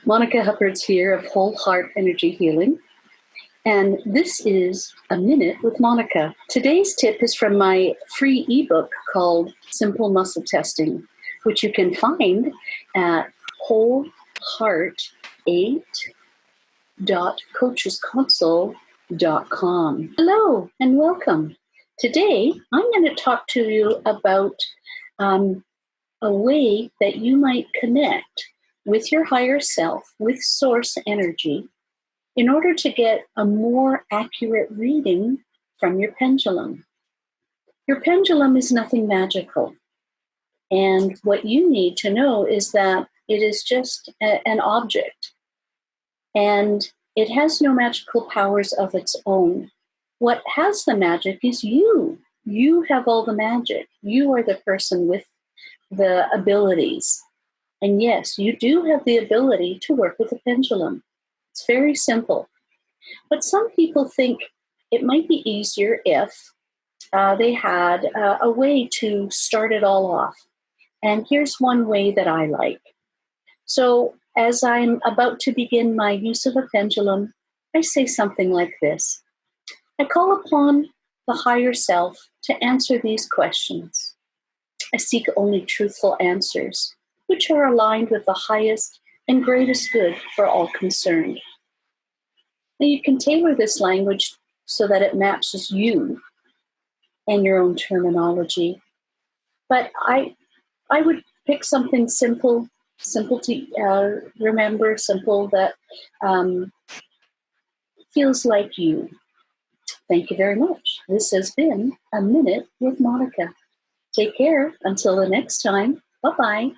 Monika Huppertz here of Whole Heart Energy Healing. And this is A Minute with Monika. Today's tip is from my free ebook called Simple Muscle Testing, which you can find at wholeheart8.coachesconsole.com. Hello and welcome. Today, I'm going to talk to you about a way that you might connect with your higher self, with source energy, in order to get a more accurate reading from your pendulum. Your pendulum is nothing magical. And what you need to know is that it is just an object. And it has no magical powers of its own. What has the magic is you. You have all the magic. You are the person with the abilities. And yes, you do have the ability to work with a pendulum. It's very simple. But some people think it might be easier if they had a way to start it all off. And here's one way that I like. So as I'm about to begin my use of a pendulum, I say something like this. I call upon the higher self to answer these questions. I seek only truthful answers, which are aligned with the highest and greatest good for all concerned. Now you can tailor this language so that it matches you and your own terminology. But I would pick something simple to remember, simple that feels like you. Thank you very much. This has been A Minute with Monika. Take care. Until the next time. Bye-bye.